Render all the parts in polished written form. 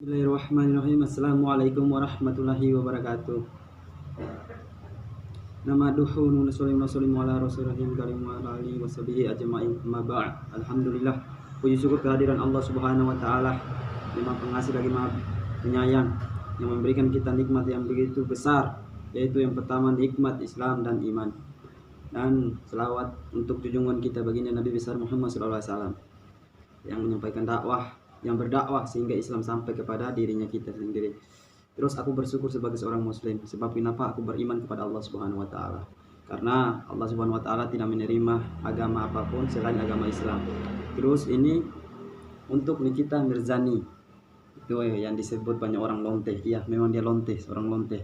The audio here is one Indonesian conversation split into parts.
Bismillahirrahmanirrahim. Assalamualaikum warahmatullahi wabarakatuh. Namaduhu nusallim ala rasulihim karim wa ala alihi washabihi ajma'in. Amma ba'd. Alhamdulillah, puji syukur kehadiran Allah Subhanahu wa taala, yang Maha Pengasih lagi Maha Penyayang, yang memberikan kita nikmat yang begitu besar, yaitu yang pertama nikmat Islam dan iman. Dan selawat untuk junjungan kita baginda Nabi besar Muhammad SAW yang menyampaikan dakwah, yang berdakwah sehingga Islam sampai kepada dirinya kita sendiri. Terus aku bersyukur sebagai seorang muslim. Sebab kenapa aku beriman kepada Allah Subhanahu wa taala? Karena Allah Subhanahu wa taala tidak menerima agama apapun selain agama Islam. Terus ini untuk Nikita Mirzani, itu yang disebut banyak orang lonteh. Iya, memang dia lonteh, seorang lonteh.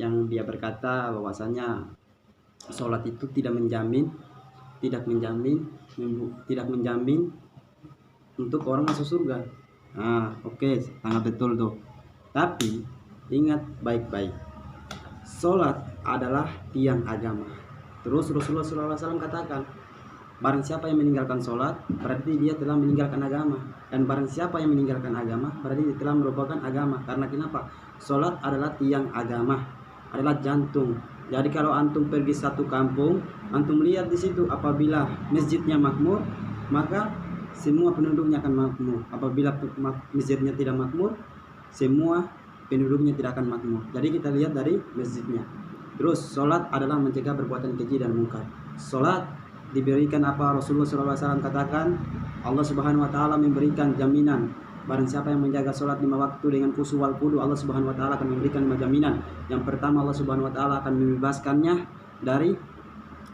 Yang dia berkata bahwasanya sholat itu tidak menjamin untuk orang masuk surga. Oke, sangat betul tuh. Tapi ingat baik-baik, sholat adalah tiang agama. Terus Rasulullah SAW katakan, barang siapa yang meninggalkan sholat, berarti dia telah meninggalkan agama. Dan barang siapa yang meninggalkan agama, berarti dia telah merupakan agama. Karena kenapa? Sholat adalah tiang agama, adalah jantung. Jadi kalau antum pergi satu kampung, antum lihat di situ apabila masjidnya makmur, maka semua penduduknya akan makmur. Apabila masjidnya tidak makmur, semua penduduknya tidak akan makmur. Jadi kita lihat dari masjidnya. Terus sholat adalah mencegah perbuatan keji dan mungkar. Sholat diberikan apa Rasulullah SAW katakan, Allah Subhanahu wa taala memberikan jaminan. Barang siapa yang menjaga sholat 5 waktu dengan khusyuk wal khudu, Allah Subhanahu wa taala akan memberikan 5 jaminan. Yang pertama, Allah Subhanahu wa taala akan membebaskannya dari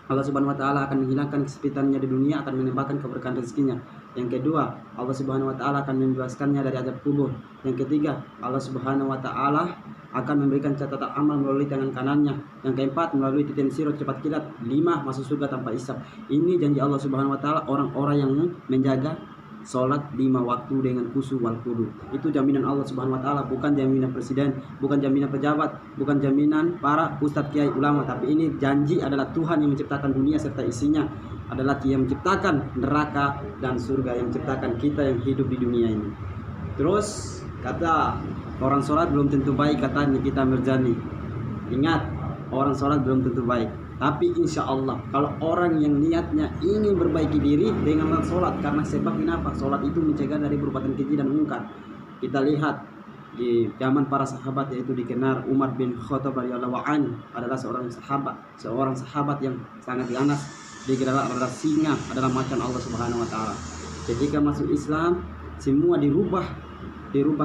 Allah Subhanahu wa taala akan menghilangkan kesempitannya di dunia, akan menambahkan keberkahan rezekinya. Yang kedua, Allah Subhanahu wa taala akan membebaskannya dari azab kubur. Yang ketiga, Allah Subhanahu wa taala akan memberikan catatan amal melalui tangan kanannya. Yang keempat, melalui titian sirot cepat kilat. 5, masuk surga tanpa hisab. Ini janji Allah Subhanahu wa taala orang-orang yang menjaga sholat 5 waktu dengan khusyuk wal khudu. Itu jaminan Allah Subhanahu wa taala, bukan jaminan presiden, bukan jaminan pejabat, bukan jaminan para ustadz kiai ulama, tapi ini janji adalah Tuhan yang menciptakan dunia serta isinya, adalah yang menciptakan neraka dan surga, yang menciptakan kita yang hidup di dunia ini. Terus kata orang sholat belum tentu baik, kata Nikita Mirzani. Ingat, orang sholat belum tentu baik. Tapi insya Allah kalau orang yang niatnya ingin berbaiki diri dengan sholat, karena sebab kenapa? Sholat itu mencegah dari perbuatan keji dan mungkar. Kita lihat di zaman para sahabat, yaitu dikenal Umar bin Khattab radhiyallahu anhu adalah seorang sahabat yang sangat ganas. Dia adalah singa, adalah macan Allah Subhanahu wa taala. Ketika masuk Islam, semua dirubah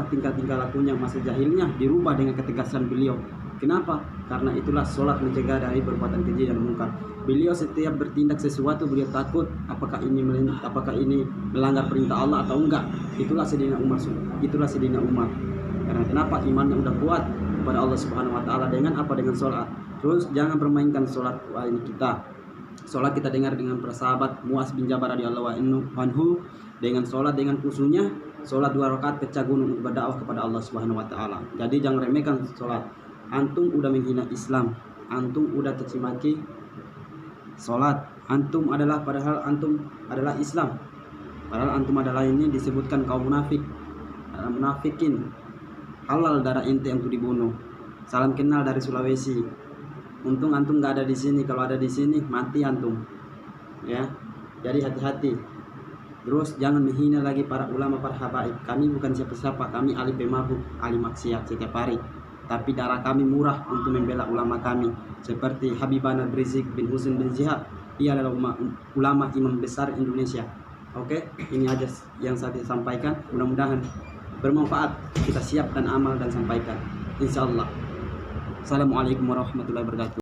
tingkah-tingkah lakunya, masa jahilnya dirubah dengan ketegasan beliau. Kenapa? Karena itulah sholat mencegah dari perbuatan keji dan mungkar. Beliau setiap bertindak sesuatu, beliau takut apakah ini melanggar perintah Allah atau enggak. Itulah Sayyidina Umar. Karena kenapa? Imannya udah kuat kepada Allah Subhanahu wa taala. Dengan apa? Dengan sholat. Terus jangan permainkan sholat ini kita. Sholat kita dengar dengan persahabat Muaz bin Jabal radhiyallahu anhu, dengan sholat dengan khusyuknya, sholat 2 rakaat pecah gunung berdakwah kepada Allah Subhanahu wa taala. Jadi jangan remehkan sholat. Antum udah menghina Islam, antum udah caci maki sholat, padahal antum adalah Islam, padahal antum adalah ini disebutkan kaum munafikin. Halal darah ente untuk dibunuh. Salam kenal dari Sulawesi. Untung antum nggak ada di sini. Kalau ada di sini mati antum, ya. Jadi hati-hati. Terus jangan menghina lagi para ulama, para habaib. Kami bukan siapa-siapa, kami ahli pemabuk, ahli maksiat setiap hari. Tapi darah kami murah untuk membela ulama kami, seperti Habibana Rizik bin Husain bin Zihab. Ia adalah ulama imam besar Indonesia. Oke, ini aja yang saya sampaikan. Mudah-mudahan bermanfaat. Kita siapkan amal dan sampaikan, insya Allah. Assalamualaikum warahmatullahi wabarakatuh.